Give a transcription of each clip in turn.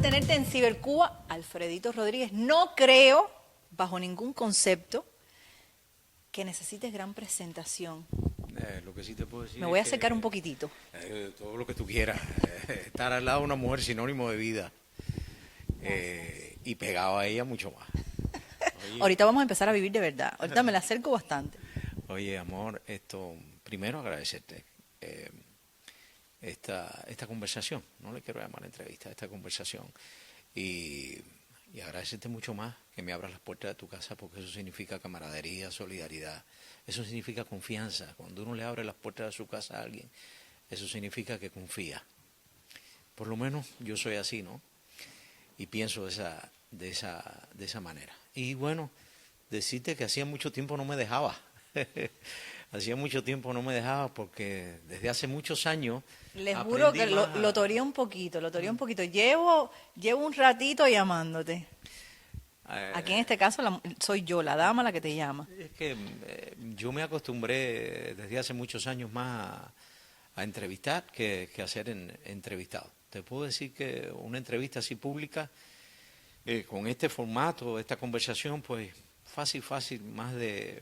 tenerte en Cibercuba, Alfredito Rodríguez. No creo, bajo ningún concepto, que necesites gran presentación. Lo que sí te puedo decir Me voy a es acercar un que poquitito. todo lo que tú quieras. Estar al lado de una mujer sinónimo de vida. Y pegado a ella mucho más. Oye, Ahorita vamos a empezar a vivir de verdad. Ahorita me la acerco bastante. oye, amor, primero agradecerte esta conversación. No le quiero llamar entrevista, esta conversación. Y, y agradecerte mucho más que me abras las puertas de tu casa, porque eso significa camaradería, solidaridad. Eso significa confianza. Cuando uno le abre las puertas de su casa a alguien, eso significa que confía. Por lo menos yo soy así, ¿no? Y pienso de esa manera. Y bueno, decirte que hacía mucho tiempo no me dejaba. Hacía mucho tiempo no me dejaba porque desde hace muchos años Les juro aprendí que más lo toreé un poquito, lo toreé un poquito. Llevo un ratito llamándote. Aquí en este caso soy yo, la dama, la que te llama. es que yo me acostumbré desde hace muchos años más a entrevistar que a ser entrevistado. Te puedo decir que una entrevista así pública, con este formato, esta conversación, pues fácil, más de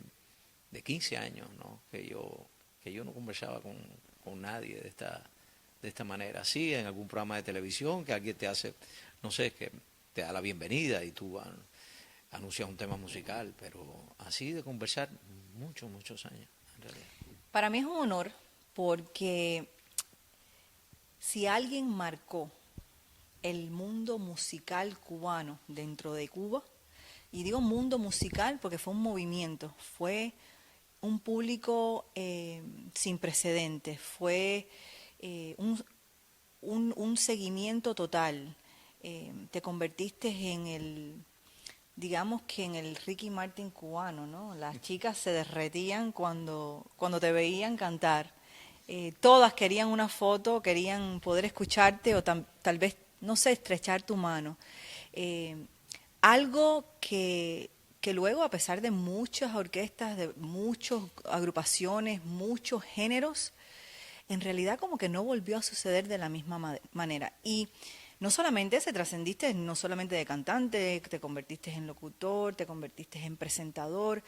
15 años, ¿no? Que yo no conversaba con nadie de esta manera. Sí, en algún programa de televisión que alguien te hace, no sé, que te da la bienvenida y tú anuncias un tema musical, pero así de conversar muchos años, en realidad. Para mí es un honor porque si alguien marcó el mundo musical cubano dentro de Cuba, y digo mundo musical porque fue un movimiento, fue un público sin precedentes, fue un seguimiento total. Te convertiste en digamos que en el Ricky Martin cubano, ¿no? Las chicas se derretían cuando te veían cantar. Todas querían una foto, querían poder escucharte o tal vez, no sé, estrechar tu mano. Eh, Algo que luego, a pesar de muchas orquestas, de muchas agrupaciones, muchos géneros, en realidad como que no volvió a suceder de la misma manera. Y no solamente se trascendiste, no solamente de cantante, te convertiste en locutor, te convertiste en presentador,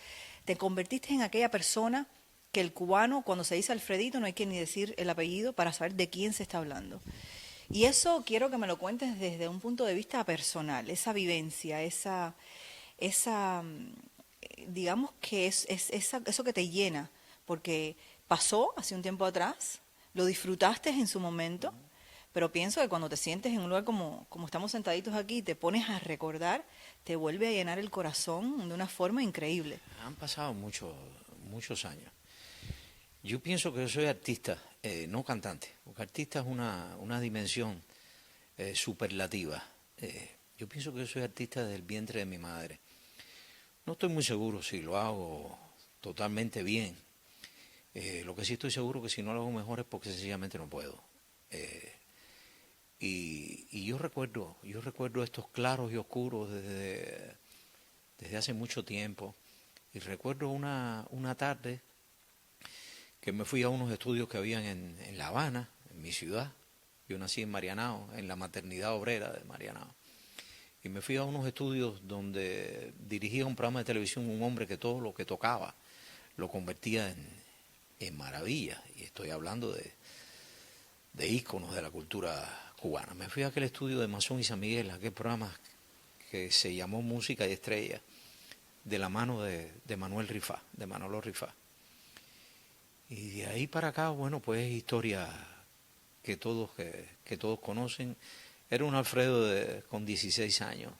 te convertiste en aquella persona que el cubano, cuando se dice Alfredito, no hay que ni decir el apellido para saber de quién se está hablando. Y eso quiero que me lo cuentes desde un punto de vista personal, esa vivencia, esa digamos que eso que te llena, porque pasó hace un tiempo atrás, lo disfrutaste en su momento, pero pienso que cuando te sientes en un lugar como estamos sentaditos aquí y te pones a recordar, te vuelve a llenar el corazón de una forma increíble. Han pasado muchos años. Yo pienso que yo soy artista, no cantante, porque artista es una dimensión superlativa. Yo pienso que yo soy artista desde el vientre de mi madre. No estoy muy seguro si lo hago totalmente bien. Lo que sí estoy seguro que si no lo hago mejor es porque sencillamente no puedo. Y yo recuerdo estos claros y oscuros desde hace mucho tiempo. Y recuerdo una tarde que me fui a unos estudios que habían en La Habana, en mi ciudad. Yo nací en Marianao, en la maternidad obrera de Marianao. Y me fui a unos estudios donde dirigía un programa de televisión un hombre que todo lo que tocaba lo convertía en maravilla. Y estoy hablando de íconos de la cultura cubana. Me fui a aquel estudio de Masón y San Miguel, aquel programa que se llamó Música y Estrella, de la mano de Manuel Rifá, de Manolo Rifá. Y de ahí para acá, bueno, pues historia que todos conocen. Era un Alfredo con 16 años,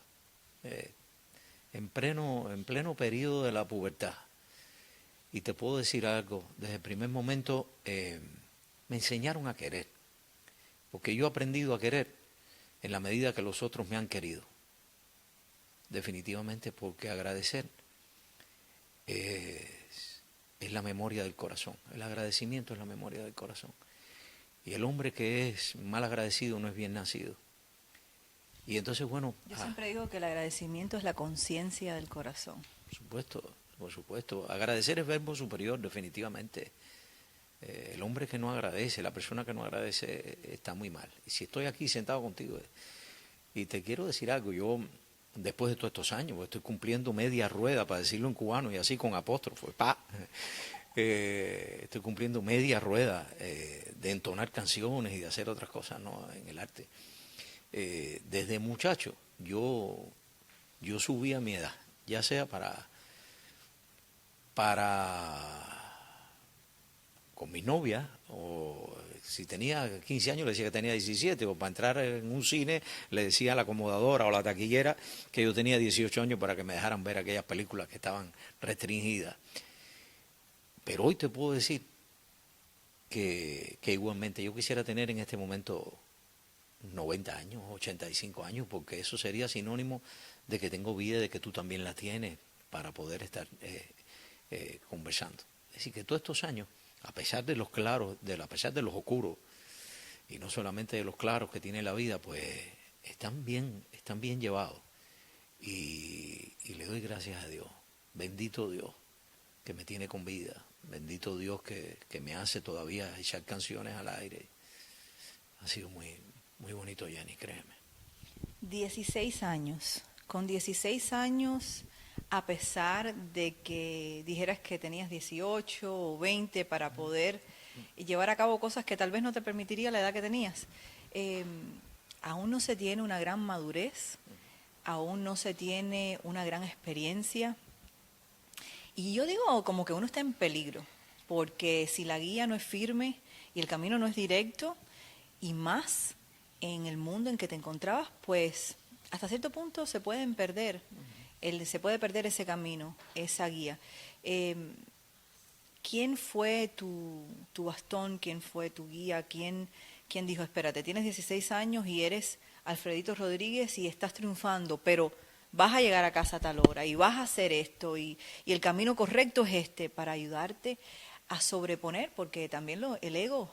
en pleno periodo de la pubertad. Y te puedo decir algo, desde el primer momento me enseñaron a querer, porque yo he aprendido a querer en la medida que los otros me han querido. Definitivamente, porque agradecer es la memoria del corazón. El agradecimiento es la memoria del corazón. Y el hombre que es mal agradecido no es bien nacido. Y entonces, bueno... Yo siempre digo que el agradecimiento es la conciencia del corazón. Por supuesto. Agradecer es verbo superior, definitivamente. El hombre que no agradece, la persona que no agradece está muy mal. Y si estoy aquí sentado contigo Y te quiero decir algo, yo después de todos estos años, pues estoy cumpliendo media rueda, para decirlo en cubano y así con apóstrofo, estoy cumpliendo media rueda de entonar canciones y de hacer otras cosas, ¿no?, en el arte. Desde muchacho yo subía mi edad, ya sea con mi novia, o si tenía 15 años le decía que tenía 17, o para entrar en un cine le decía a la acomodadora o a la taquillera que yo tenía 18 años para que me dejaran ver aquellas películas que estaban restringidas. Pero hoy te puedo decir que igualmente yo quisiera tener en este momento 90 años, 85 años, porque eso sería sinónimo de que tengo vida y de que tú también la tienes para poder estar conversando. Es decir, que todos estos años, a pesar de los claros, a pesar de los oscuros, y no solamente de los claros que tiene la vida, pues están bien llevados. Y le doy gracias a Dios. Bendito Dios que me tiene con vida. Bendito Dios que me hace todavía echar canciones al aire. Ha sido muy, muy bonito, Jenny, créeme. 16 años. Con 16 años, a pesar de que dijeras que tenías 18 o 20 para poder llevar a cabo cosas que tal vez no te permitiría la edad que tenías, aún no se tiene una gran madurez, aún no se tiene una gran experiencia. Y yo digo como que uno está en peligro, porque si la guía no es firme y el camino no es directo, y más en el mundo en que te encontrabas, pues hasta cierto punto se pueden perder, se puede perder ese camino, esa guía. ¿Quién fue tu bastón? ¿Quién fue tu guía? ¿Quién dijo, espérate, tienes 16 años y eres Alfredito Rodríguez y estás triunfando, pero vas a llegar a casa a tal hora y vas a hacer esto y el camino correcto es este, para ayudarte a sobreponer? Porque también el ego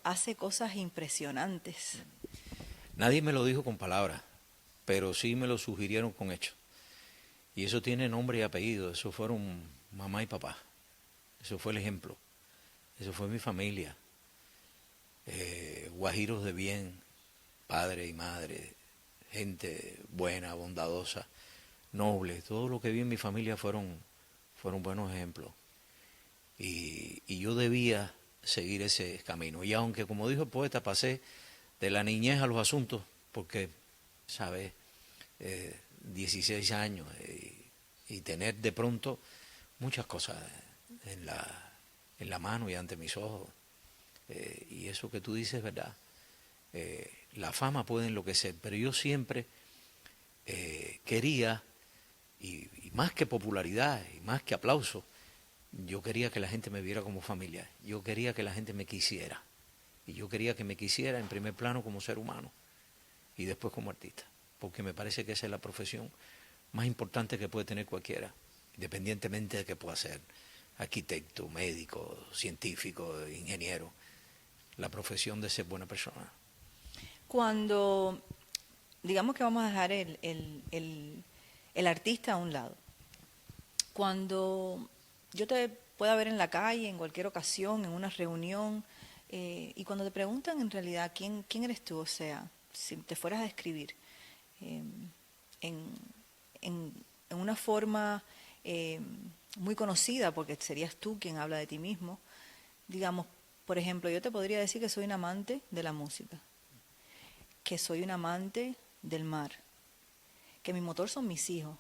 hace cosas impresionantes. Nadie me lo dijo con palabras, pero sí me lo sugirieron con hechos. Y eso tiene nombre y apellido. Eso fueron mamá y papá. Eso fue el ejemplo. Eso fue mi familia. Guajiros de bien, padre y madre, gente buena, bondadosa, noble. Todo lo que vi en mi familia fueron buenos ejemplos. Y yo debía seguir ese camino. Y aunque, como dijo el poeta, pasé de la niñez a los asuntos, porque, ¿sabes? 16 años y tener de pronto muchas cosas en la mano y ante mis ojos. Y eso que tú dices es verdad. La fama puede enloquecer, pero yo siempre quería, y más que popularidad, y más que aplauso, yo quería que la gente me viera como familia. Yo quería que la gente me quisiera. Y yo quería que me quisiera en primer plano como ser humano y después como artista. Porque me parece que esa es la profesión más importante que puede tener cualquiera, independientemente de que pueda ser arquitecto, médico, científico, ingeniero. La profesión de ser buena persona. Cuando, digamos que vamos a dejar el artista a un lado, cuando yo te pueda ver en la calle, en cualquier ocasión, en una reunión, y cuando te preguntan en realidad quién eres tú, o sea, si te fueras a describir en una forma muy conocida, porque serías tú quien habla de ti mismo, digamos, por ejemplo, yo te podría decir que soy un amante de la música, que soy un amante del mar, que mi motor son mis hijos,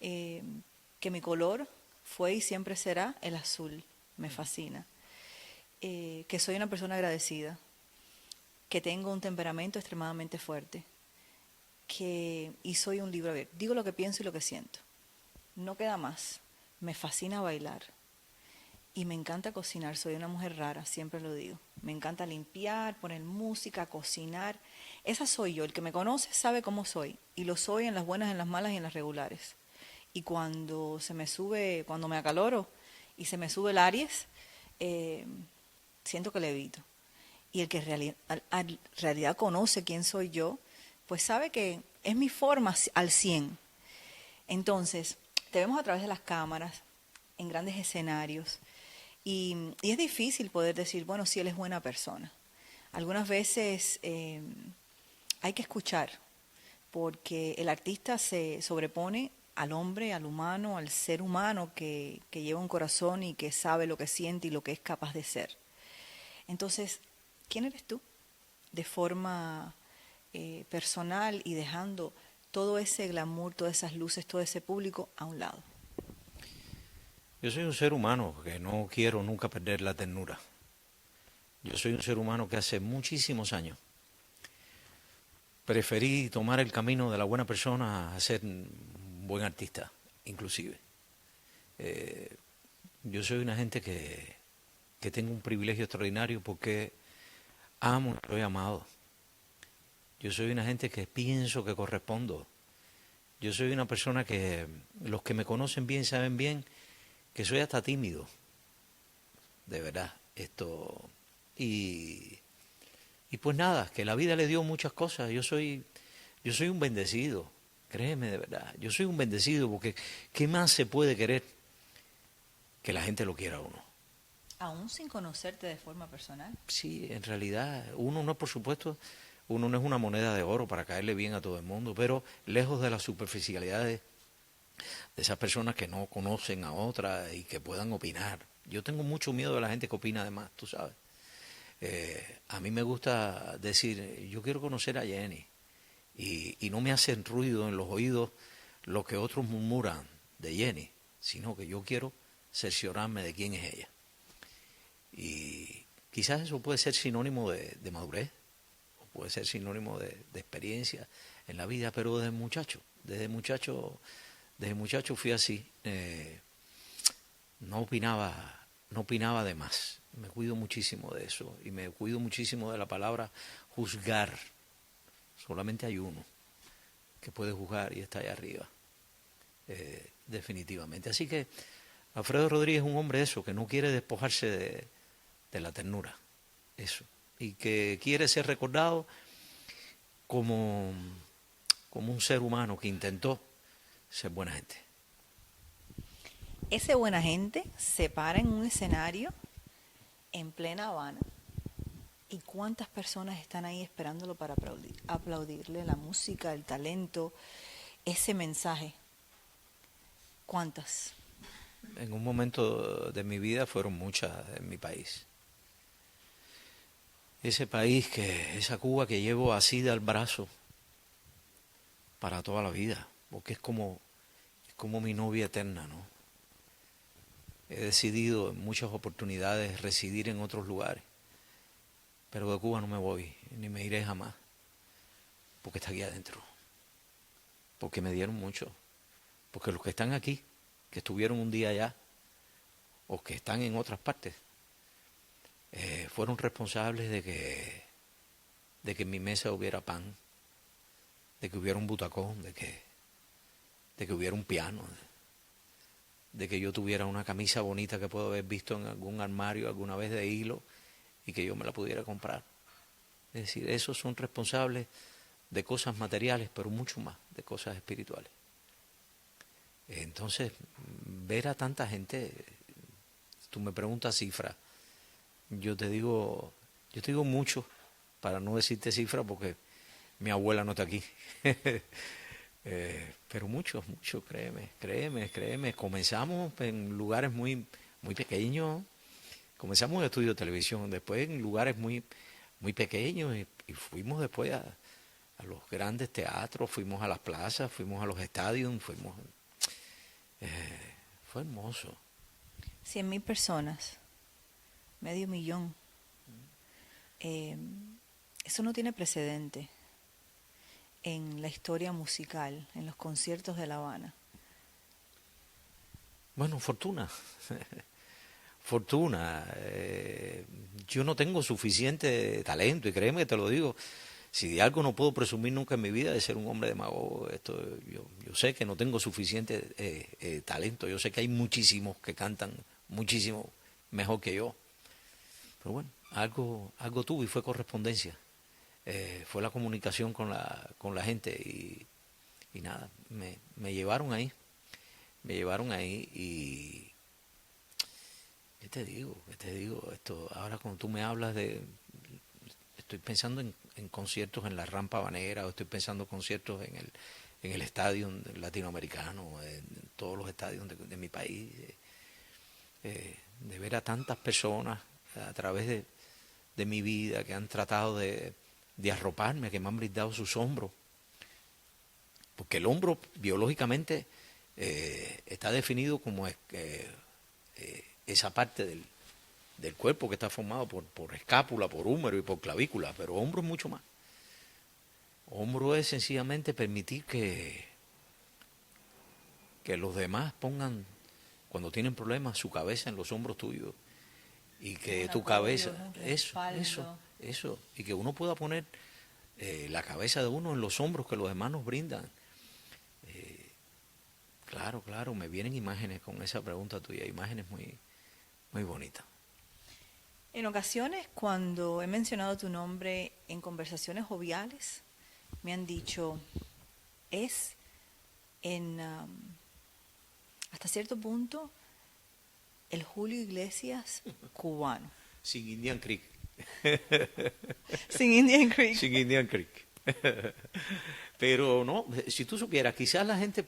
que mi color fue y siempre será el azul, me fascina, que soy una persona agradecida, que tengo un temperamento extremadamente fuerte, y soy un libro abierto. Digo lo que pienso y lo que siento. No queda más. Me fascina bailar. Y me encanta cocinar. Soy una mujer rara, siempre lo digo. Me encanta limpiar, poner música, cocinar. Esa soy yo. El que me conoce sabe cómo soy. Y lo soy en las buenas, en las malas y en las regulares. Y cuando cuando me acaloro y se me sube el Aries, siento que levito. Y el que en realidad conoce quién soy yo, pues sabe que es mi forma al 100. Entonces, te vemos a través de las cámaras, en grandes escenarios, y es difícil poder decir, bueno, sí, él es buena persona. Algunas veces hay que escuchar, porque el artista se sobrepone al hombre, al humano, al ser humano que lleva un corazón y que sabe lo que siente y lo que es capaz de ser. Entonces, ¿quién eres tú? De forma personal y dejando todo ese glamour, todas esas luces, todo ese público a un lado. Yo soy un ser humano que no quiero nunca perder la ternura. Yo soy un ser humano que hace muchísimos años preferí tomar el camino de la buena persona a ser un buen artista, inclusive. Yo soy una gente que tengo un privilegio extraordinario porque amo y soy amado. Yo soy una gente que pienso que correspondo. Yo soy una persona que los que me conocen bien saben bien que soy hasta tímido, de verdad. Y, y pues nada, que la vida le dio muchas cosas. Yo soy un bendecido, créeme de verdad. Yo soy un bendecido porque ¿qué más se puede querer que la gente lo quiera a uno? Aún sin conocerte de forma personal. Sí, en realidad, uno no, por supuesto, uno no es una moneda de oro para caerle bien a todo el mundo, pero lejos de las superficialidades de esas personas que no conocen a otras y que puedan opinar. Yo tengo mucho miedo de la gente que opina de más, tú sabes. A mí me gusta decir, yo quiero conocer a Jenny y no me hacen ruido en los oídos lo que otros murmuran de Jenny, sino que yo quiero cerciorarme de quién es ella. Y quizás eso puede ser sinónimo de madurez, o puede ser sinónimo de experiencia en la vida, pero desde muchacho fui así. No opinaba de más. Me cuido muchísimo de eso y me cuido muchísimo de la palabra juzgar. Solamente hay uno que puede juzgar y está allá arriba, definitivamente. Así que Alfredo Rodríguez es un hombre eso, que no quiere despojarse de la ternura, eso, y que quiere ser recordado como, como un ser humano que intentó ser buena gente. Ese buena gente se para en un escenario en plena Habana. ¿Y cuántas personas están ahí esperándolo para aplaudirle la música, el talento, ese mensaje? ¿Cuántas? En un momento de mi vida fueron muchas en mi país. Ese país, esa Cuba que llevo así al brazo para toda la vida, porque es como mi novia eterna, ¿no? He decidido en muchas oportunidades residir en otros lugares, pero de Cuba no me voy, ni me iré jamás, porque está aquí adentro, porque me dieron mucho, porque los que están aquí, que estuvieron un día allá, o que están en otras partes, fueron responsables de que en mi mesa hubiera pan, de que hubiera un butacón, de que hubiera un piano, de que yo tuviera una camisa bonita que puedo haber visto en algún armario alguna vez de hilo y que yo me la pudiera comprar. Es decir, esos son responsables de cosas materiales, pero mucho más de cosas espirituales. Entonces, ver a tanta gente, tú me preguntas cifras, yo te digo mucho, para no decirte cifras porque mi abuela no está aquí. Pero muchos, créeme. Comenzamos en lugares muy, muy pequeños, comenzamos en estudio de televisión, después en lugares muy, muy pequeños y fuimos después a los grandes teatros, fuimos a las plazas, fuimos a los estadios, fue hermoso. 100.000 personas, medio millón. Eso no tiene precedente en la historia musical, en los conciertos de La Habana. Bueno, fortuna. Yo no tengo suficiente talento y créeme que te lo digo. Si de algo no puedo presumir nunca en mi vida de ser un hombre demagogo, yo sé que no tengo suficiente talento. Yo sé que hay muchísimos que cantan muchísimo mejor que yo. Pero bueno, algo tuve y fue correspondencia. Fue la comunicación con la gente y nada, me llevaron ahí. Me llevaron ahí y ¿qué te digo? Esto, ahora cuando tú me hablas de estoy pensando en conciertos en la Rampa Habanera, o estoy pensando en conciertos en el estadio latinoamericano, en todos los estadios de mi país, de ver a tantas personas a través de mi vida que han tratado de arroparme, que me han brindado sus hombros, porque el hombro biológicamente está definido como esa parte del cuerpo que está formado por escápula, por húmero y por clavícula, pero hombro es mucho más. Hombro es sencillamente permitir que los demás pongan, cuando tienen problemas, su cabeza en los hombros tuyos, y que tu cabeza, eso, y que uno pueda poner la cabeza de uno en los hombros que los demás nos brindan. Claro, me vienen imágenes con esa pregunta tuya, imágenes muy, muy bonitas. En ocasiones, cuando he mencionado tu nombre en conversaciones joviales, me han dicho, es hasta cierto punto el Julio Iglesias cubano. Sin Indian Creek. Sin Indian Creek. Sin Indian Creek. Pero no, si tú supieras, quizás la gente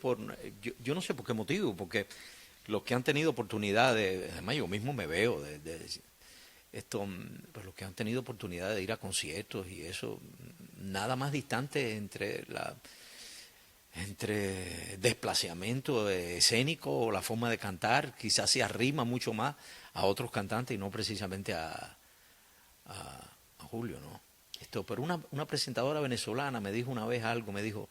yo no sé por qué motivo, porque los que han tenido oportunidad además yo mismo me veo pues los que han tenido oportunidad de ir a conciertos y eso, nada más distante entre desplazamiento escénico o la forma de cantar, quizás se arrima mucho más a otros cantantes y no precisamente a Julio, ¿no? Pero una presentadora venezolana me dijo una vez algo, me dijo,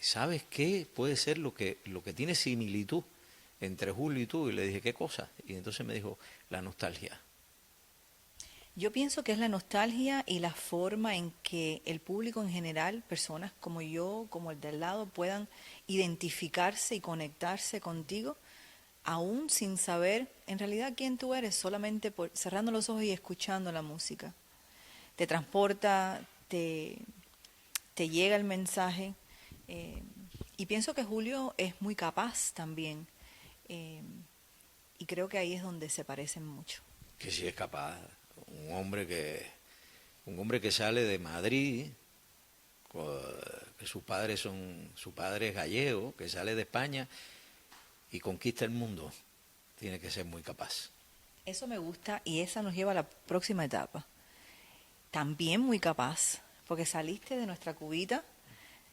¿sabes qué puede ser lo que tiene similitud entre Julio y tú? Y le dije, ¿qué cosa? Y entonces me dijo, la nostalgia. Yo pienso que es la nostalgia y la forma en que el público en general, personas como yo, como el de al lado, puedan identificarse y conectarse contigo, aún sin saber en realidad quién tú eres, solamente cerrando los ojos y escuchando la música. Te transporta, te llega el mensaje, y pienso que Julio es muy capaz también, y creo que ahí es donde se parecen mucho. Que sí es capaz, un hombre que sale de Madrid, que su padre es gallego, que sale de España y conquista el mundo, tiene que ser muy capaz. Eso me gusta y esa nos lleva a la próxima etapa. También muy capaz, porque saliste de nuestra cubita,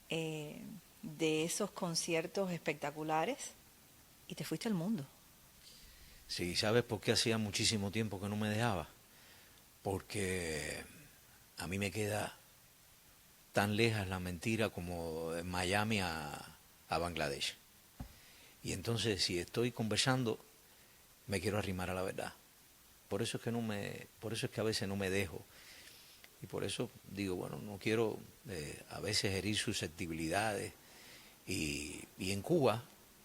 de esos conciertos espectaculares, y te fuiste al mundo. Sí, ¿sabes por qué hacía muchísimo tiempo que no me dejaba? Porque a mí me queda tan lejos la mentira como de Miami a Bangladesh. Y entonces, si estoy conversando, me quiero arrimar a la verdad. Por eso es que a veces no me dejo. Y por eso digo, bueno, no quiero a veces herir susceptibilidades. Y en Cuba,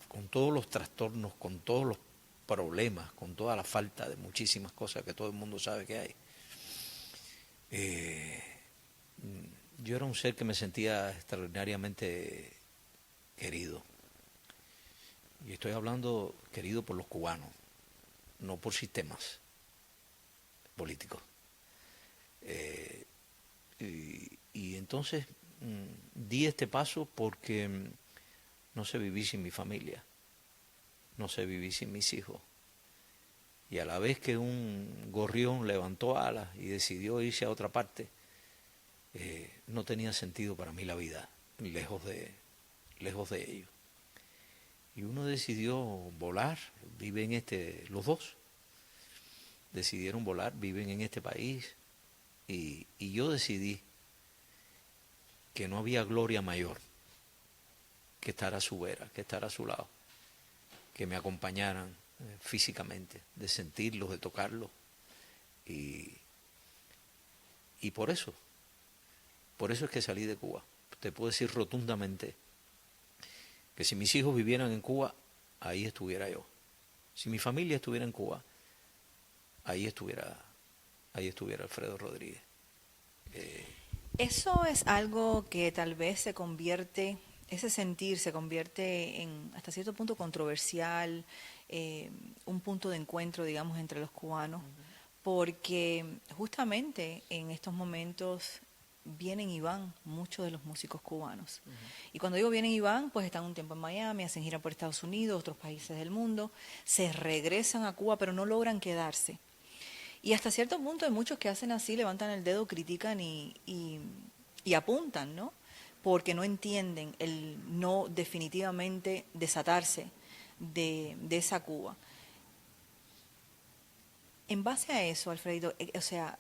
con todos los trastornos, con todos los problemas, con toda la falta de muchísimas cosas que todo el mundo sabe que hay, yo era un ser que me sentía extraordinariamente querido. Y estoy hablando querido por los cubanos, no por sistemas políticos. Y entonces di este paso porque no sé vivir sin mi familia, no sé vivir sin mis hijos. Y a la vez que un gorrión levantó alas y decidió irse a otra parte, no tenía sentido para mí la vida, lejos de ellos. Y uno decidió volar, los dos decidieron volar, viven en este país, y yo decidí que no había gloria mayor que estar a su vera, que estar a su lado, que me acompañaran físicamente, de sentirlos, de tocarlos, y por eso es que salí de Cuba. Te puedo decir rotundamente que si mis hijos vivieran en Cuba, ahí estuviera yo. Si mi familia estuviera en Cuba, ahí estuviera Alfredo Rodríguez. Eso es algo que tal vez ese sentir se convierte en hasta cierto punto controversial, un punto de encuentro, digamos, entre los cubanos, porque justamente en estos momentos vienen y van muchos de los músicos cubanos. Y cuando digo vienen y van, pues están un tiempo en Miami, hacen gira por Estados Unidos, otros países del mundo, se regresan a Cuba, pero no logran quedarse. Y hasta cierto punto hay muchos que hacen así, levantan el dedo, critican y apuntan, ¿no? Porque no entienden el no definitivamente desatarse de esa Cuba. En base a eso, Alfredo, o sea,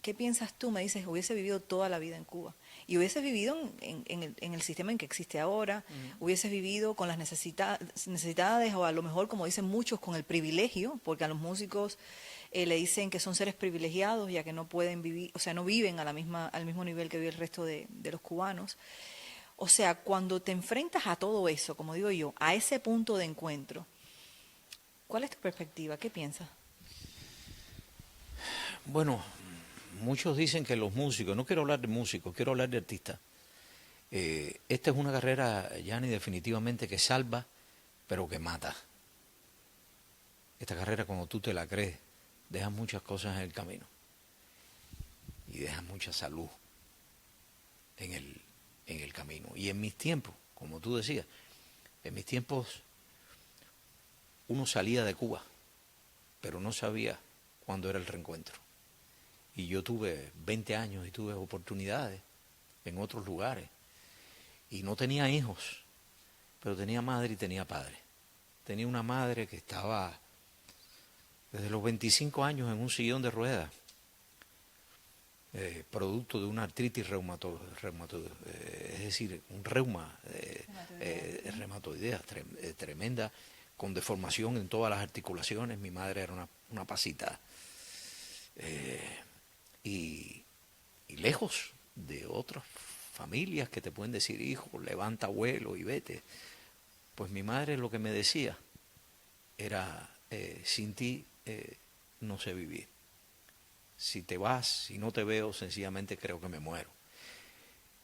¿qué piensas tú? Me dices, hubiese vivido toda la vida en Cuba. Y hubieses vivido en el sistema en que existe ahora, hubieses vivido con las necesidades, o a lo mejor, como dicen muchos, con el privilegio, porque a los músicos le dicen que son seres privilegiados, ya que no pueden vivir, o sea, no viven al mismo nivel que vive el resto de los cubanos. O sea, cuando te enfrentas a todo eso, como digo yo, a ese punto de encuentro, ¿cuál es tu perspectiva? ¿Qué piensas? Bueno, muchos dicen que los músicos, no quiero hablar de músicos, quiero hablar de artistas. Esta es una carrera, Yanni, definitivamente que salva, pero que mata. Esta carrera, cuando tú te la crees, deja muchas cosas en el camino y deja mucha salud en el camino. Y en mis tiempos, como tú decías, en mis tiempos uno salía de Cuba, pero no sabía cuándo era el reencuentro. Y yo tuve 20 años y tuve oportunidades en otros lugares. Y no tenía hijos, pero tenía madre y tenía padre. Tenía una madre que estaba desde los 25 años en un sillón de ruedas, producto de una artritis es decir, un reuma reumatoidea tremenda, con deformación en todas las articulaciones. Mi madre era una pasita. Y lejos de otras familias que te pueden decir, hijo, levanta vuelo y vete. Pues mi madre lo que me decía era, sin ti no sé vivir. Si te vas, si no te veo, sencillamente creo que me muero.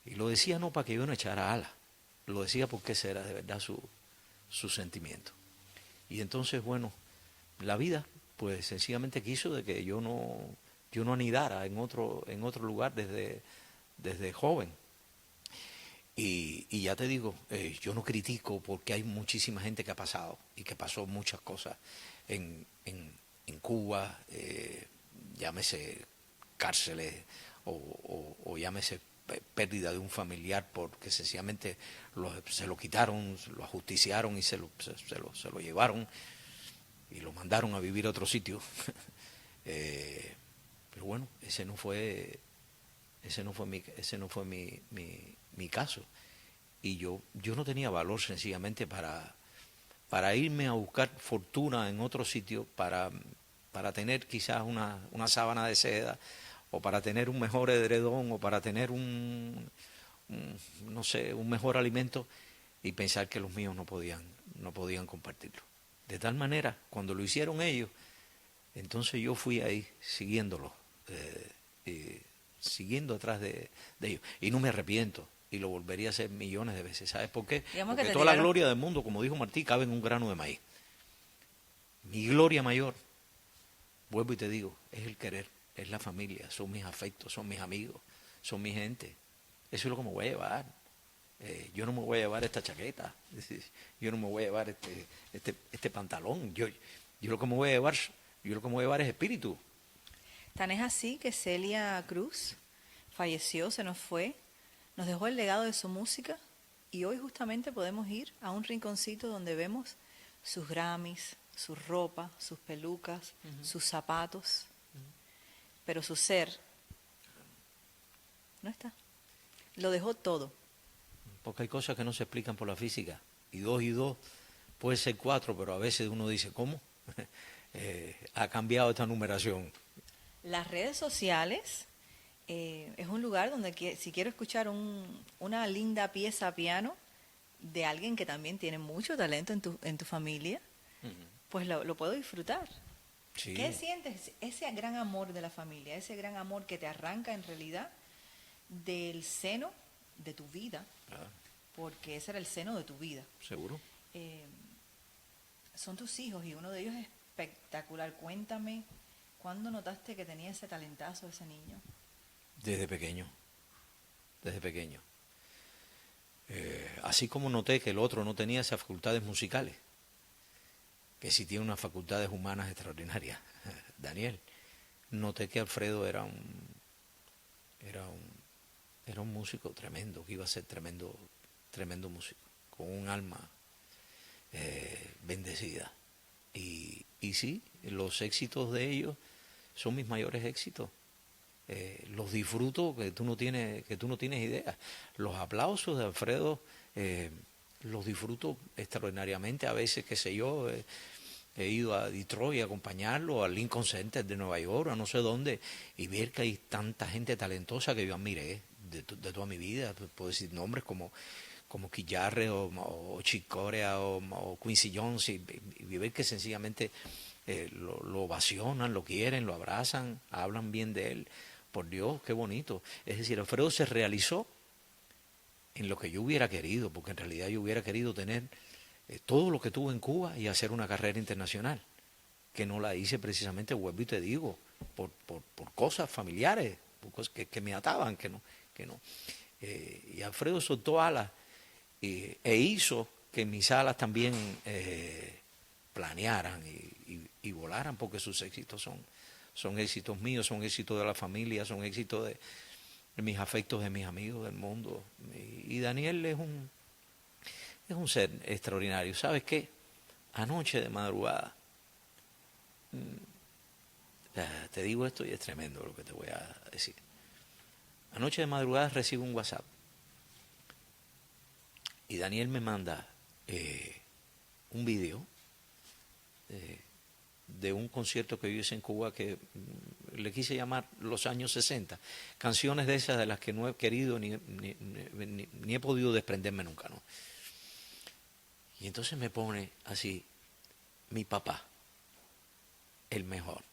Y lo decía no para que yo no echara alas, lo decía porque ese era de verdad su sentimiento. Y entonces, bueno, la vida pues sencillamente quiso de que yo no anidara en otro lugar desde joven. Y ya te digo, yo no critico porque hay muchísima gente que ha pasado y que pasó muchas cosas en Cuba, llámese cárceles o llámese pérdida de un familiar porque sencillamente se lo quitaron, lo ajusticiaron y se lo llevaron y lo mandaron a vivir a otro sitio. Pero bueno, ese no fue mi caso. Y yo no tenía valor sencillamente para irme a buscar fortuna en otro sitio, para tener quizás una sábana de seda, o para tener un mejor edredón, o para tener no sé, un mejor alimento, y pensar que los míos no podían compartirlo. De tal manera, cuando lo hicieron ellos, entonces yo fui ahí siguiéndolo, siguiendo atrás de ellos. Y no me arrepiento, y lo volvería a hacer millones de veces. ¿Sabes por qué? Digamos Porque que te toda la tiraron. gloria del mundo, como dijo Martí, cabe en un grano de maíz. Mi gloria mayor, vuelvo y te digo, es el querer, es la familia, son mis afectos, son mis amigos, son mi gente. Eso es lo que me voy a llevar. Yo no me voy a llevar esta chaqueta, yo no me voy a llevar este pantalón. Yo lo que me voy a llevar es espíritu. Tan es así que Celia Cruz falleció, se nos fue, nos dejó el legado de su música y hoy justamente podemos ir a un rinconcito donde vemos sus Grammys, su ropa, sus pelucas, sus zapatos, pero su ser no está. Lo dejó todo. Porque hay cosas que no se explican por la física. Y dos puede ser 4, pero a veces uno dice, ¿cómo? Ha cambiado esta numeración. Las redes sociales es un lugar donde si quiero escuchar una linda pieza a piano de alguien que también tiene mucho talento en tu familia, pues lo puedo disfrutar. Sí. ¿Qué sientes? Ese gran amor de la familia, ese gran amor que te arranca en realidad del seno de tu vida, porque ese era el seno de tu vida. ¿Seguro? Son tus hijos y uno de ellos es espectacular. Cuéntame ¿Cuándo notaste que tenía ese talentazo ese niño? Desde pequeño, desde pequeño. Así como noté que el otro no tenía esas facultades musicales, que sí tiene unas facultades humanas extraordinarias, Daniel, noté que Alfredo era un, era un músico tremendo, que iba a ser tremendo, tremendo músico, con un alma bendecida. Y sí, los éxitos de ellos son mis mayores éxitos. Los disfruto que tú no tienes idea. Los aplausos de Alfredo los disfruto extraordinariamente. A veces, qué sé yo, he ido a Detroit a acompañarlo, al Lincoln Center de Nueva York, a no sé dónde, y ver que hay tanta gente talentosa que yo admiré de toda mi vida. Puedo decir nombres como Keith Jarrett o Chick Corea o Quincy Jones, y ver que sencillamente lo ovacionan, lo quieren, lo abrazan, hablan bien de él. Por Dios, qué bonito. Es decir, Alfredo se realizó en lo que yo hubiera querido, porque en realidad yo hubiera querido tener todo lo que tuve en Cuba y hacer una carrera internacional, que no la hice precisamente, vuelvo y te digo, por cosas familiares, por cosas que me ataban, que no. Y Alfredo soltó alas e hizo que mis alas también planearan y volaran, porque sus éxitos son éxitos míos, son éxitos de la familia, son éxitos de mis afectos, de mis amigos del mundo. Y Daniel es un ser extraordinario. ¿Sabes qué? Anoche de madrugada, te digo esto y es tremendo lo que te voy a decir. Anoche de madrugada recibo un WhatsApp y Daniel me manda un video de un concierto que yo hice en Cuba que le quise llamar Los años 60. Canciones de esas de las que no he querido ni he podido desprenderme nunca, ¿no? Y entonces me pone así, mi papá, el mejor.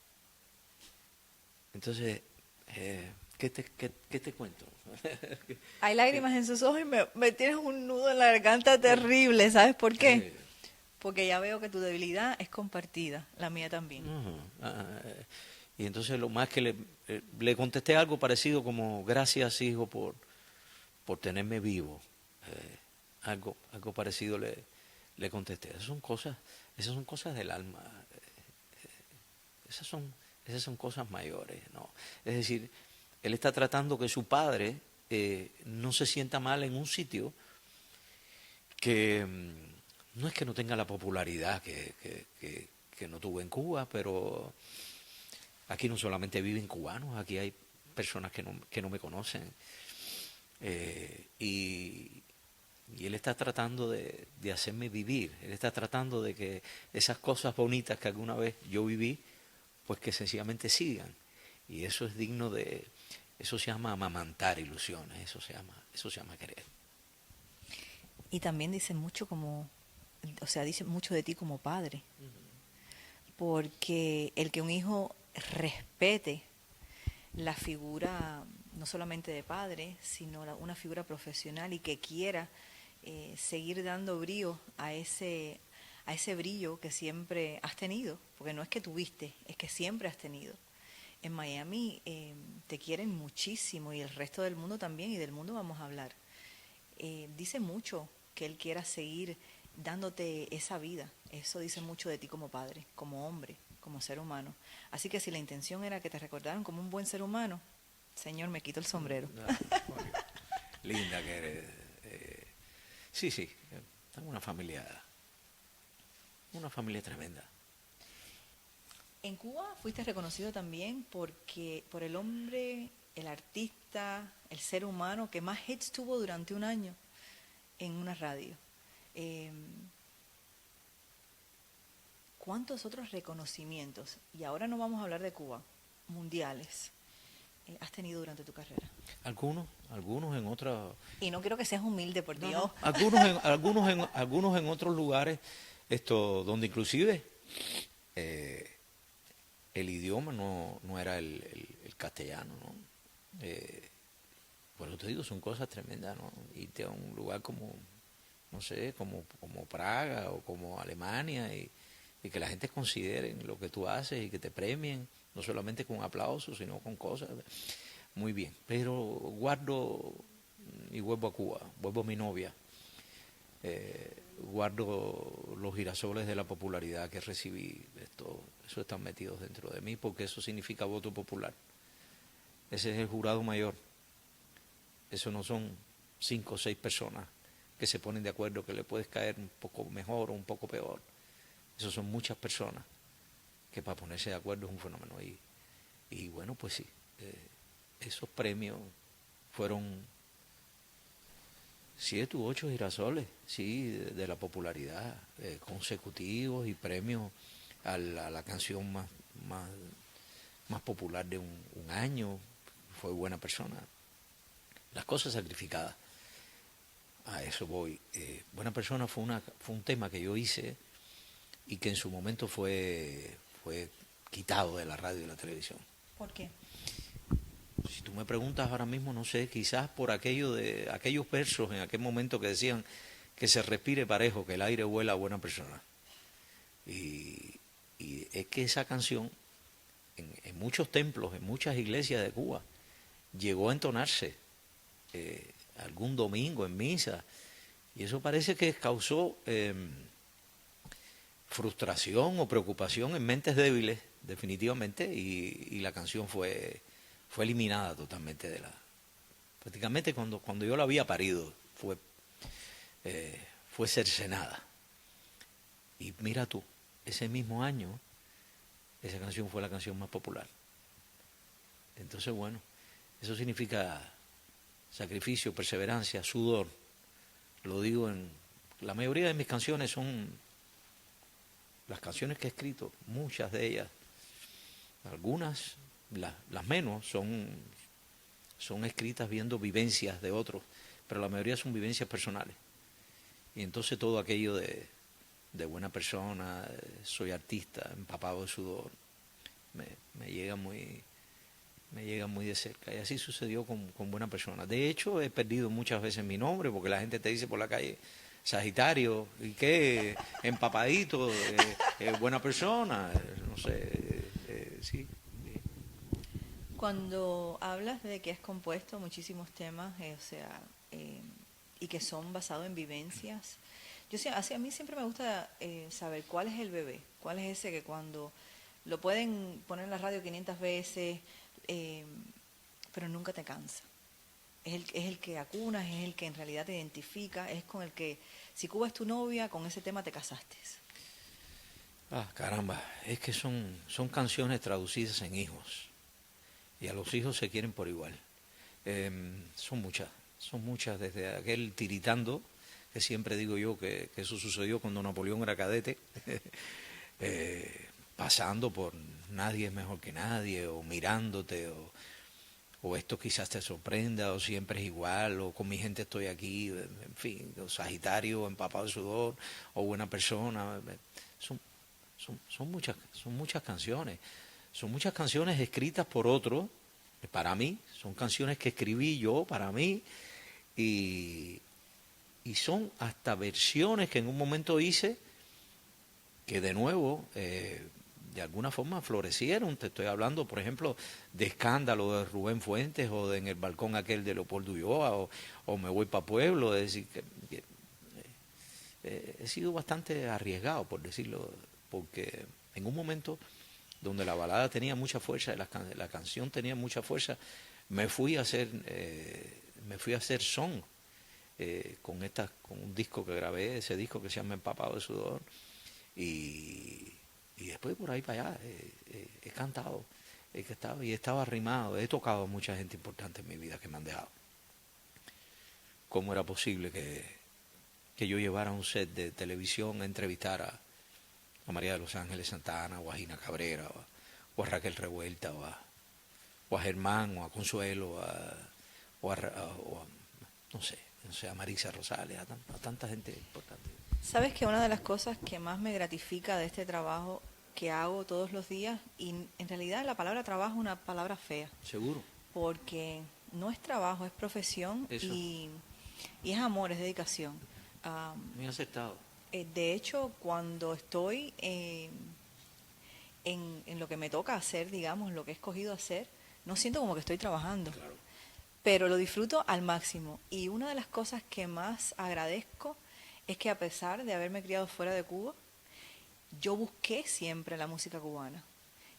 Entonces, ¿qué te cuento? Hay lágrimas en sus ojos y me tienes un nudo en la garganta terrible. ¿Sabes por qué? Porque ya veo que tu debilidad es compartida, la mía también. Y entonces lo más que le contesté algo parecido como, gracias hijo por tenerme vivo. Algo parecido le contesté. Esas son cosas del alma. Esas son cosas mayores, ¿no? Es decir, él está tratando que su padre no se sienta mal en un sitio que no es que no tenga la popularidad que no tuvo en Cuba, pero aquí no solamente viven cubanos, aquí hay personas que no me conocen. Y él está tratando de hacerme vivir, él está tratando de que esas cosas bonitas que alguna vez yo viví, pues que sencillamente sigan. Y eso es digno eso se llama amamantar ilusiones, eso se llama querer. Y también dice mucho dice mucho de ti como padre. Porque el que un hijo respete la figura no solamente de padre, sino una figura profesional y que quiera seguir dando brío a ese brillo que siempre has tenido, porque no es que tuviste, es que siempre has tenido. En Miami te quieren muchísimo y el resto del mundo también, y del mundo vamos a hablar. Dice mucho que él quiera seguir dándote esa vida. Eso dice mucho de ti como padre, como hombre, como ser humano. Así que si la intención era que te recordaran como un buen ser humano, Señor, me quito el sombrero. Linda que eres. Sí, tengo una familia tremenda. En Cuba fuiste reconocido también por el hombre, el artista, el ser humano que más hits tuvo durante un año en una radio. ¿Cuántos otros reconocimientos, y ahora no vamos a hablar de Cuba, mundiales, has tenido durante tu carrera? Algunos en otras. Y no quiero que seas humilde, por Dios. Algunos en otros lugares, donde inclusive el idioma no era el castellano, ¿no? Por eso te digo, son cosas tremendas, ¿no? Irte a un lugar como, no sé, como Praga o como Alemania y y que la gente considere lo que tú haces y que te premien, no solamente con aplausos, sino con cosas. Muy bien, pero guardo y vuelvo a Cuba, vuelvo a mi novia, guardo los girasoles de la popularidad que recibí, eso están metidos dentro de mí porque eso significa voto popular. Ese es el jurado mayor, eso no son 5 o 6 personas que se ponen de acuerdo que le puedes caer un poco mejor o un poco peor. Eso son muchas personas que para ponerse de acuerdo es un fenómeno. Y bueno, pues sí, esos premios fueron 7 u 8 girasoles, sí, de la popularidad, consecutivos y premios a la canción más popular de un año. Fue buena persona. Las cosas sacrificadas. A eso voy. Buena persona fue un tema que yo hice y que en su momento fue quitado de la radio y la televisión. ¿Por qué? Si tú me preguntas ahora mismo, no sé, quizás por aquellos versos en aquel momento que decían que se respire parejo, que el aire huela a buena persona. Y es que esa canción, en muchos templos, en muchas iglesias de Cuba, llegó a entonarse algún domingo en misa, y eso parece que causó frustración o preocupación en mentes débiles, definitivamente, y la canción fue eliminada totalmente prácticamente cuando yo la había parido, fue cercenada. Y mira tú, ese mismo año, esa canción fue la canción más popular. Entonces, bueno, eso significa sacrificio, perseverancia, sudor. Lo digo la mayoría de mis canciones son las canciones que he escrito, muchas de ellas, algunas, las menos, son escritas viendo vivencias de otros, pero la mayoría son vivencias personales. Y entonces todo aquello de buena persona, soy artista, empapado de sudor, me llega muy de cerca. Y así sucedió con buena persona. De hecho, he perdido muchas veces mi nombre porque la gente te dice por la calle, Sagitario, ¿y qué? Empapadito, buena persona, no sé, sí. Cuando hablas de que has compuesto muchísimos temas, y que son basados en vivencias, a mí siempre me gusta saber cuál es el bebé, cuál es ese que cuando lo pueden poner en la radio 500 veces, pero nunca te cansa. Es el que acunas, es el que en realidad te identifica, es con el que, si Cuba es tu novia, con ese tema te casaste. Ah, caramba, es que son canciones traducidas en hijos. Y a los hijos se quieren por igual. Son muchas, desde aquel tiritando, que siempre digo yo que eso sucedió cuando Napoleón era cadete, pasando por nadie es mejor que nadie, o mirándote, o esto quizás te sorprenda, o siempre es igual, o con mi gente estoy aquí, en fin, o Sagitario, empapado de sudor, o buena persona. Son muchas canciones. Son muchas canciones escritas por otros, para mí, son canciones que escribí yo para mí, y son hasta versiones que en un momento hice, que de nuevo, de alguna forma florecieron. Te estoy hablando, por ejemplo, de Escándalo de Rubén Fuentes, o de En el balcón aquel de Leopoldo Ulloa, o Me voy pa' Pueblo. Es decir, que he sido bastante arriesgado, por decirlo, porque en un momento donde la balada tenía mucha fuerza, la canción tenía mucha fuerza, me fui a hacer son con un disco que grabé, ese disco que se llama Empapado de Sudor, y después por ahí para allá he cantado, he estado arrimado, he tocado a mucha gente importante en mi vida que me han dejado. ¿Cómo era posible que yo llevara un set de televisión a entrevistar a María de los Ángeles Santana, o a Gina Cabrera, o a Raquel Revuelta, o a Germán, o a Consuelo, o a no sé, a Marisa Rosales, a tanta gente importante? Sabes que una de las cosas que más me gratifica de este trabajo que hago todos los días, y en realidad la palabra trabajo es una palabra fea. Seguro. Porque no es trabajo, es profesión, Eso. y es amor, es dedicación. Muy aceptado. De hecho, cuando estoy en lo que me toca hacer, digamos, lo que he escogido hacer, no siento como que estoy trabajando, Claro. pero lo disfruto al máximo. Y una de las cosas que más agradezco es que a pesar de haberme criado fuera de Cuba, yo busqué siempre la música cubana.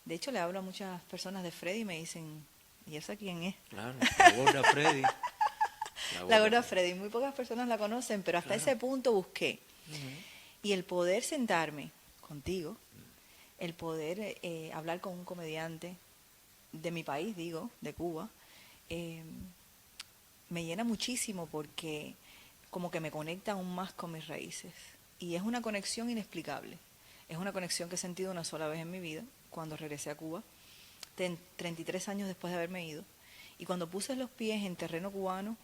De hecho, le hablo a muchas personas de Freddy y me dicen, ¿y esa quién es? Claro, la gorda Freddy. La La gorda gorda Freddy. Freddy, muy pocas personas la conocen, pero hasta Claro. ese punto busqué. Ujú. Y el poder sentarme contigo, el poder hablar con un comediante de mi país, digo, de Cuba, eh, me llena muchísimo porque como que me conecta aún más con mis raíces. Y es una conexión inexplicable. Es una conexión que he sentido una sola vez en mi vida, cuando regresé a Cuba, 33 años después de haberme ido. Y cuando puse los pies en terreno cubano,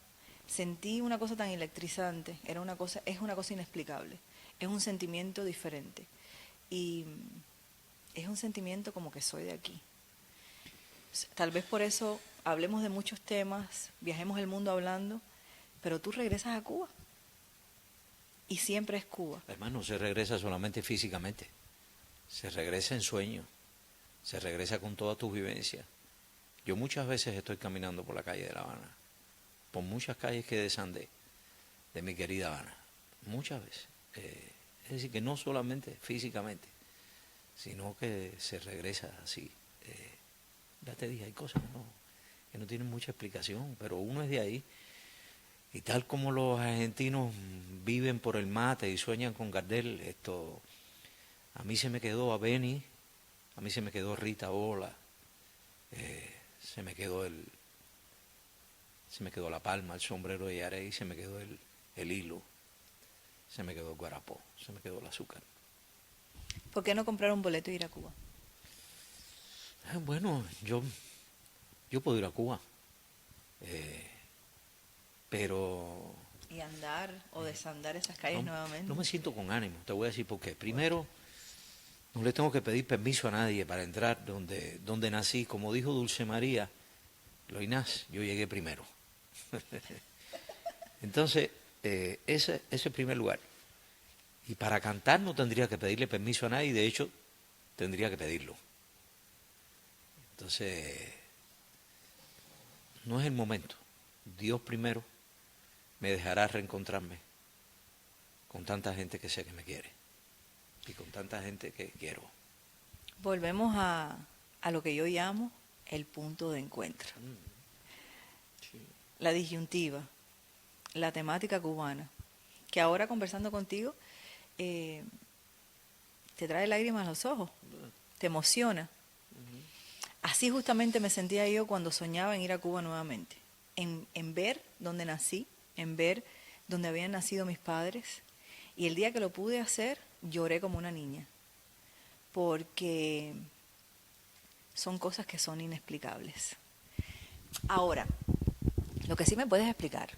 sentí una cosa tan electrizante, es una cosa inexplicable. Es un sentimiento diferente. Y es un sentimiento como que soy de aquí. Tal vez por eso hablemos de muchos temas, viajemos el mundo hablando, pero tú regresas a Cuba y siempre es Cuba. Además, no se regresa solamente físicamente, se regresa en sueño, se regresa con todas tus vivencias. Yo muchas veces estoy caminando por la calle de La Habana, por muchas calles que desandé de mi querida Habana, muchas veces. Es decir, que no solamente físicamente, sino que se regresa así. Ya te dije, hay cosas que no tienen mucha explicación, pero uno es de ahí. Y tal como los argentinos viven por el mate y sueñan con Gardel, a mí se me quedó a Beni, a mí se me quedó Rita Ola, se me quedó la palma, el sombrero de Yarey, se me quedó el hilo, se me quedó el guarapó, se me quedó el azúcar. ¿Por qué no comprar un boleto e ir a Cuba? Bueno, yo puedo ir a Cuba, pero Y andar o desandar esas calles no, nuevamente. no me siento con ánimo, te voy a decir por qué. Primero, no le tengo que pedir permiso a nadie para entrar donde nací. Como dijo Dulce María Loinás, yo llegué primero. Entonces, ese es el primer lugar. Y para cantar no tendría que pedirle permiso a nadie, de hecho, tendría que pedirlo. Entonces, no es el momento. Dios primero me dejará reencontrarme con tanta gente que sé que me quiere y con tanta gente que quiero. Volvemos a lo que yo llamo el punto de encuentro. Sí. La disyuntiva, la temática cubana, que ahora conversando contigo te trae lágrimas a los ojos, te emociona. Así justamente me sentía yo cuando soñaba en ir a Cuba nuevamente, en ver dónde nací, en ver dónde habían nacido mis padres. Y el día que lo pude hacer, lloré como una niña, porque son cosas que son inexplicables. Ahora, lo que sí me puedes explicar,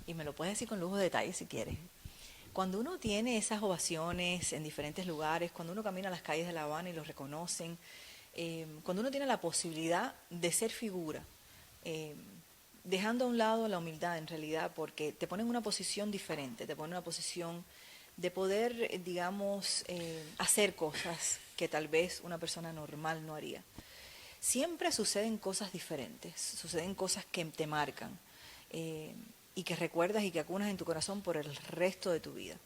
y me lo puedes decir con lujo de detalle si quieres, cuando uno tiene esas ovaciones en diferentes lugares, cuando uno camina a las calles de La Habana y los reconocen, cuando uno tiene la posibilidad de ser figura, dejando a un lado la humildad en realidad, porque te ponen en una posición diferente, te ponen en una posición de poder, digamos, hacer cosas que tal vez una persona normal no haría. Siempre suceden cosas diferentes, suceden cosas que te marcan y que recuerdas y que acunas en tu corazón por el resto de tu vida.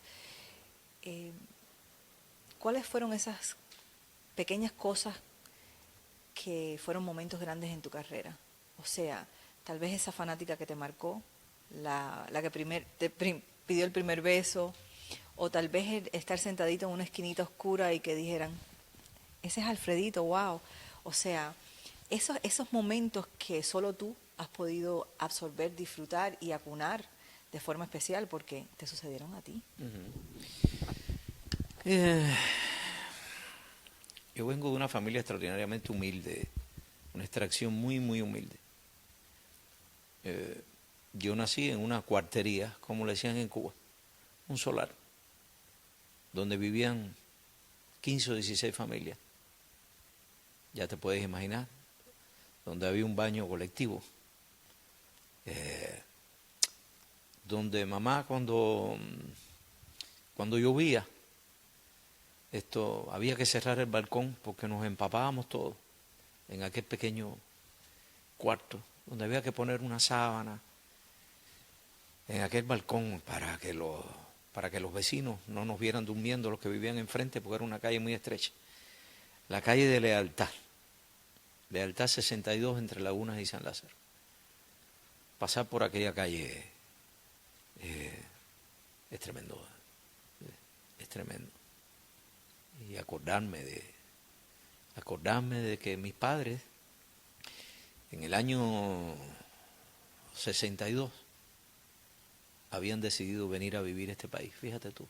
¿Cuáles fueron esas pequeñas cosas que fueron momentos grandes en tu carrera? O sea, tal vez esa fanática que te marcó, la que pidió el primer beso, o tal vez estar sentadito en una esquinita oscura y que dijeran, ese es Alfredito, wow. O sea, esos momentos que solo tú has podido absorber, disfrutar y acunar de forma especial porque te sucedieron a ti. Yo vengo de una familia extraordinariamente humilde, una extracción muy, muy humilde. Yo nací en una cuartería, como le decían en Cuba, un solar, donde vivían 15 o 16 familias. Ya te puedes imaginar, donde había un baño colectivo, donde mamá cuando llovía había que cerrar el balcón porque nos empapábamos todos en aquel pequeño cuarto, donde había que poner una sábana en aquel balcón para que los vecinos no nos vieran durmiendo, los que vivían enfrente, porque era una calle muy estrecha. La calle de Lealtad 62 entre Lagunas y San Lázaro. Pasar por aquella calle es tremendo, es tremendo. Y acordarme de que mis padres en el año 62 habían decidido venir a vivir a este país, fíjate tú.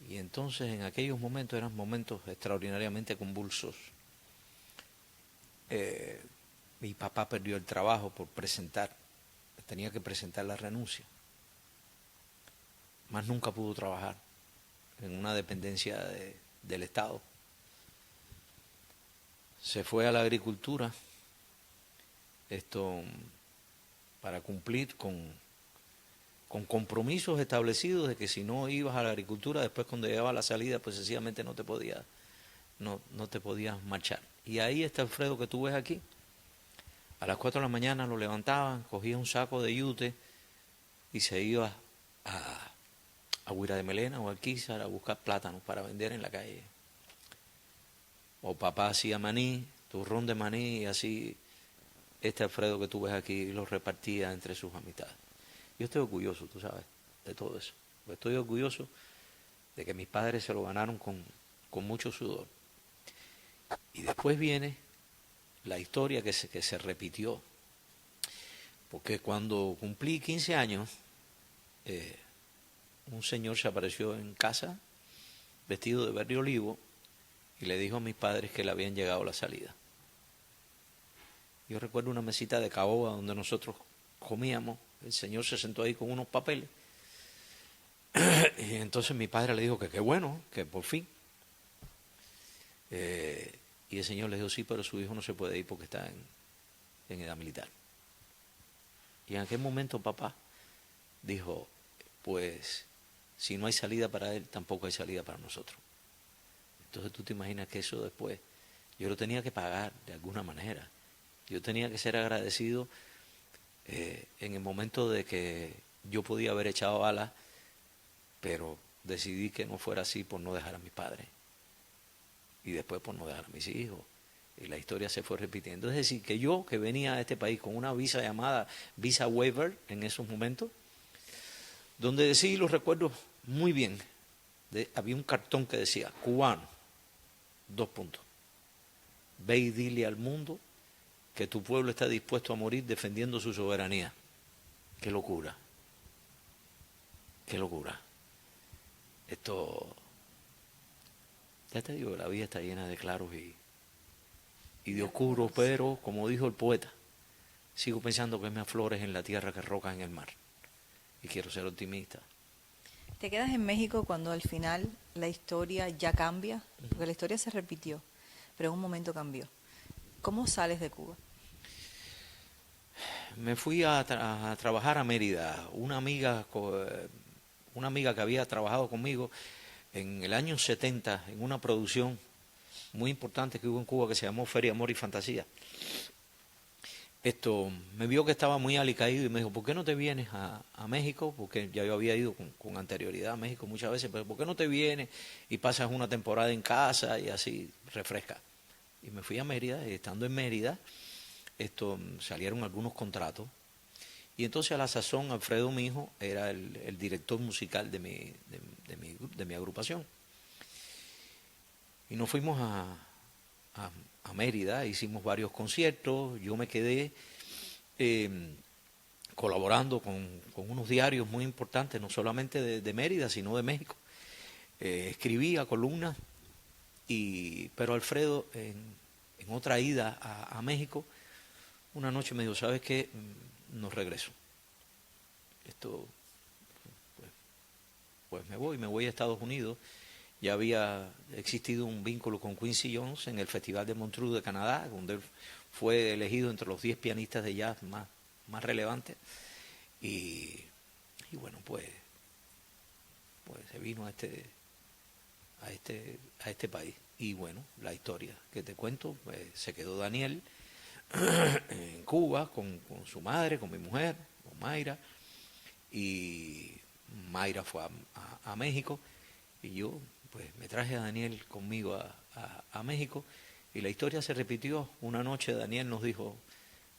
Y entonces en aquellos momentos eran momentos extraordinariamente convulsos. Mi papá perdió el trabajo por tenía que presentar la renuncia. Más nunca pudo trabajar en una dependencia del Estado. Se fue a la agricultura para cumplir con compromisos establecidos de que si no ibas a la agricultura, después cuando llegaba la salida, pues sencillamente no te podías marchar. Y ahí está Alfredo que tú ves aquí. A las 4 de la mañana lo levantaban, cogía un saco de yute y se iba a Huira de Melena o a Alquizar a buscar plátanos para vender en la calle. O papá hacía maní, turrón de maní, y así este Alfredo que tú ves aquí lo repartía entre sus amistades. Yo estoy orgulloso, tú sabes, de todo eso. Estoy orgulloso de que mis padres se lo ganaron con mucho sudor. Y después viene la historia que se repitió. Porque cuando cumplí 15 años, un señor se apareció en casa, vestido de verde olivo, y le dijo a mis padres que le habían llegado la salida. Yo recuerdo una mesita de caoba donde nosotros comíamos. El señor se sentó ahí con unos papeles. Y entonces mi padre le dijo que qué bueno, que por fin. Y el señor le dijo, sí, pero su hijo no se puede ir porque está en edad militar. Y en aquel momento papá dijo, pues si no hay salida para él, tampoco hay salida para nosotros. Entonces tú te imaginas que eso después, yo lo tenía que pagar de alguna manera. Yo tenía que ser agradecido en el momento de que yo podía haber echado balas, pero decidí que no fuera así por no dejar a mis padres. Y después por no dejar a mis hijos. Y la historia se fue repitiendo. Es decir, que yo que venía a este país con una visa llamada Visa Waiver en esos momentos, donde decía, y lo recuerdo muy bien, había un cartón que decía, cubano, : ve y dile al mundo que tu pueblo está dispuesto a morir defendiendo su soberanía. ¡Qué locura! ¡Qué locura! Ya te digo, la vida está llena de claros y de oscuros, pero, como dijo el poeta, sigo pensando que es más flores en la tierra que rocas en el mar. Y quiero ser optimista. ¿Te quedas en México cuando al final la historia ya cambia? Porque la historia se repitió, pero en un momento cambió. ¿Cómo sales de Cuba? Me fui a trabajar a Mérida. Una amiga que había trabajado conmigo en el año 70 en una producción muy importante que hubo en Cuba que se llamó Feria, Amor y Fantasía. Me vio que estaba muy alicaído y me dijo, ¿por qué no te vienes a México? Porque ya yo había ido con anterioridad a México muchas veces, pero ¿por qué no te vienes y pasas una temporada en casa y así refrescas? Y me fui a Mérida, y estando en Mérida, salieron algunos contratos. Y entonces a la sazón Alfredo, mi hijo, era el director musical de mi agrupación. Y nos fuimos a Mérida, hicimos varios conciertos, yo me quedé colaborando con unos diarios muy importantes, no solamente de Mérida, sino de México. Escribía columnas, pero Alfredo, en otra ida a México, una noche me dijo, ¿sabes qué? No regreso. Pues me voy a Estados Unidos. Ya había existido un vínculo con Quincy Jones en el Festival de Montreux de Canadá, donde él fue elegido entre los 10 pianistas de jazz más relevantes. Y bueno, pues se vino a este a este país. Y bueno, la historia que te cuento, se quedó Daniel en Cuba con su madre, con mi mujer, con Mayra, y Mayra fue a México, y yo pues me traje a Daniel conmigo a México, y la historia se repitió. Una noche Daniel nos dijo,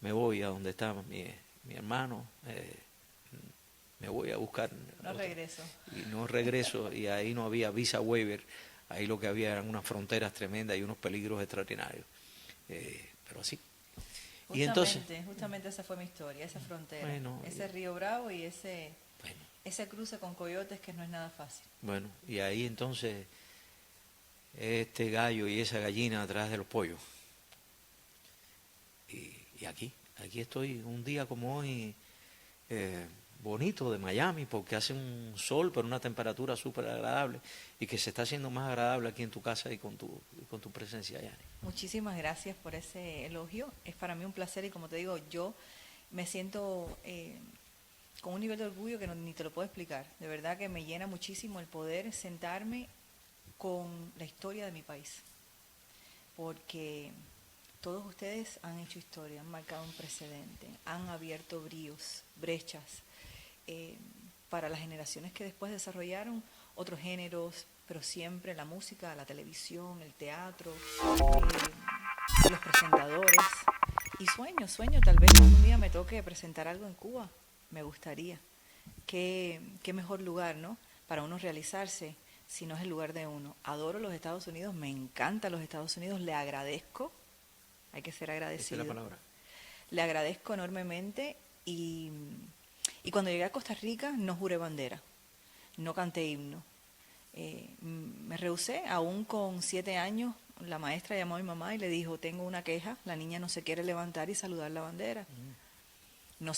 me voy a donde estaba mi hermano, me voy a buscar. No regreso. Y no regreso, y ahí no había visa waiver, ahí lo que había eran unas fronteras tremendas y unos peligros extraordinarios. Pero así. Y entonces, justamente esa fue mi historia, esa frontera, bueno, ese Río Bravo y ese bueno, cruce con coyotes que no es nada fácil. bueno, y ahí entonces este gallo y esa gallina atrás de los pollos. Y aquí estoy un día como hoy, bonito de Miami, porque hace un sol, pero una temperatura súper agradable, y que se está haciendo más agradable aquí en tu casa y con tu presencia, Yani. Muchísimas gracias por ese elogio. Es para mí un placer y como te digo, yo me siento con un nivel de orgullo que ni te lo puedo explicar. De verdad que me llena muchísimo el poder sentarme con la historia de mi país. Porque todos ustedes han hecho historia, han marcado un precedente, han abierto brechas para las generaciones que después desarrollaron otros géneros, pero siempre la música, la televisión, el teatro, los presentadores. Y sueño, tal vez un día me toque presentar algo en Cuba, me gustaría. Qué mejor lugar, ¿no? Para uno realizarse, si no es el lugar de uno. Adoro los Estados Unidos, me encantan los Estados Unidos, le agradezco, hay que ser agradecido. Esa es la palabra. Le agradezco enormemente y cuando llegué a Costa Rica no juré bandera, no canté himno. Me rehusé, aún con 7 años, la maestra llamó a mi mamá y le dijo, tengo una queja, la niña no se quiere levantar y saludar la bandera.